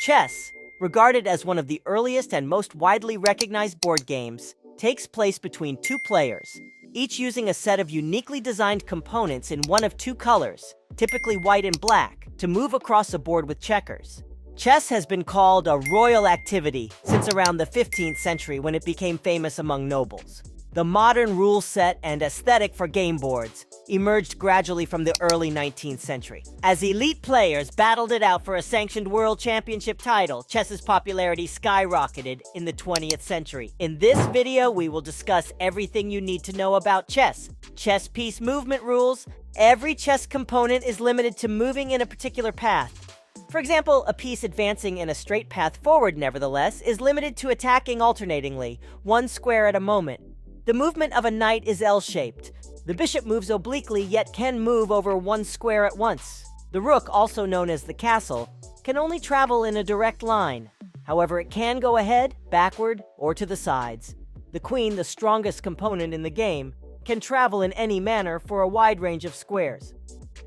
Chess, regarded as one of the earliest and most widely recognized board games, takes place between two players, each using a set of uniquely designed components in one of two colors, typically white and black, to move across a board with checkers. Chess has been called a royal activity since around the 15th century when it became famous among nobles. The modern rule set and aesthetic for game boards emerged gradually from the early 19th century. As elite players battled it out for a sanctioned world championship title, chess's popularity skyrocketed in the 20th century. In this video, we will discuss everything you need to know about chess. Chess piece movement rules. Every chess component is limited to moving in a particular path. For example, a piece advancing in a straight path forward, nevertheless, is limited to attacking alternatingly, one square at a moment. The movement of a knight is L-shaped. The bishop moves obliquely, yet can move over one square at once. The rook, also known as the castle, can only travel in a direct line. However, it can go ahead, backward, or to the sides. The queen, the strongest component in the game, can travel in any manner for a wide range of squares.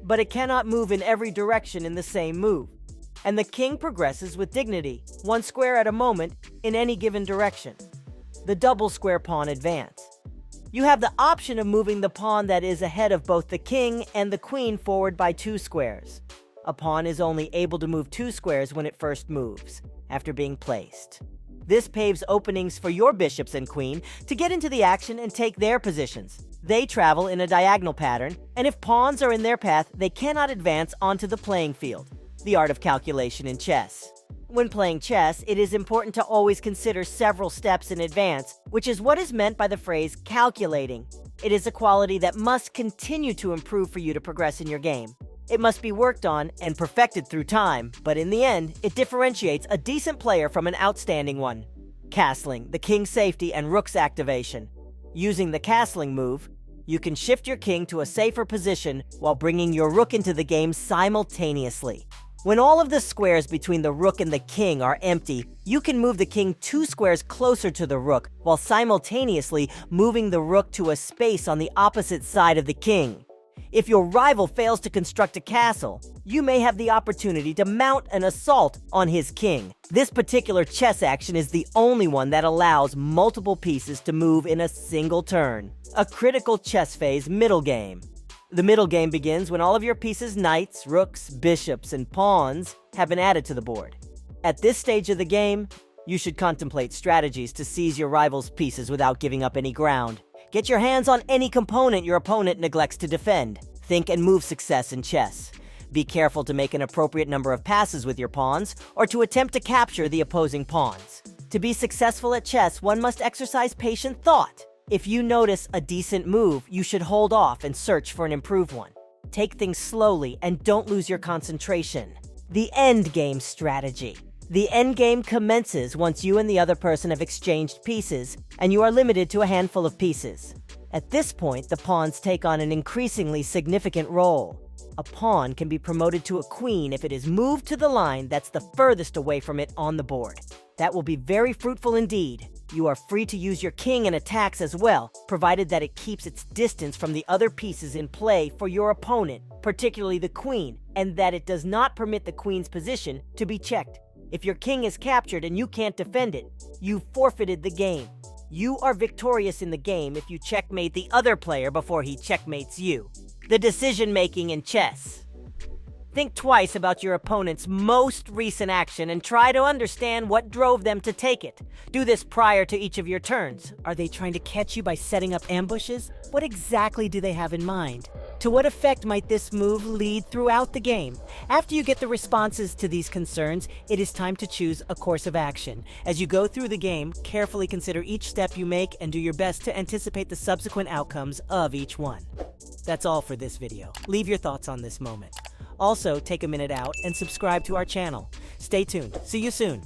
But it cannot move in every direction in the same move. And the king progresses with dignity, one square at a moment, in any given direction. The double square pawn advance. You have the option of moving the pawn that is ahead of both the king and the queen forward by 2 squares. A pawn is only able to move 2 squares when it first moves, after being placed. This paves openings for your bishops and queen to get into the action and take their positions. They travel in a diagonal pattern, and if pawns are in their path, they cannot advance onto the playing field. The art of calculation in chess. When playing chess, it is important to always consider several steps in advance, which is what is meant by the phrase calculating. It is a quality that must continue to improve for you to progress in your game. It must be worked on and perfected through time, but in the end, it differentiates a decent player from an outstanding one. Castling, the king's safety and rook's activation. Using the castling move, you can shift your king to a safer position while bringing your rook into the game simultaneously. When all of the squares between the rook and the king are empty, you can move the king 2 squares closer to the rook, while simultaneously moving the rook to a space on the opposite side of the king. If your rival fails to construct a castle, you may have the opportunity to mount an assault on his king. This particular chess action is the only one that allows multiple pieces to move in a single turn. A critical chess phase middle game. The middle game begins when all of your pieces, knights, rooks, bishops, and pawns, have been added to the board. At this stage of the game, you should contemplate strategies to seize your rival's pieces without giving up any ground. Get your hands on any component your opponent neglects to defend. Think and move success in chess. Be careful to make an appropriate number of passes with your pawns, or to attempt to capture the opposing pawns. To be successful at chess, one must exercise patient thought. If you notice a decent move, you should hold off and search for an improved one. Take things slowly and don't lose your concentration. The endgame strategy. The endgame commences once you and the other person have exchanged pieces, and you are limited to a handful of pieces. At this point, the pawns take on an increasingly significant role. A pawn can be promoted to a queen if it is moved to the line that's the furthest away from it on the board. That will be very fruitful indeed. You are free to use your king in attacks as well, provided that it keeps its distance from the other pieces in play for your opponent, particularly the queen, and that it does not permit the queen's position to be checked. If your king is captured and you can't defend it, you've forfeited the game. You are victorious in the game if you checkmate the other player before he checkmates you. The decision-making in chess. Think twice about your opponent's most recent action and try to understand what drove them to take it. Do this prior to each of your turns. Are they trying to catch you by setting up ambushes? What exactly do they have in mind? To what effect might this move lead throughout the game? After you get the responses to these concerns, it is time to choose a course of action. As you go through the game, carefully consider each step you make and do your best to anticipate the subsequent outcomes of each one. That's all for this video. Leave your thoughts on this moment. Also, take a minute out and subscribe to our channel. Stay tuned. See you soon.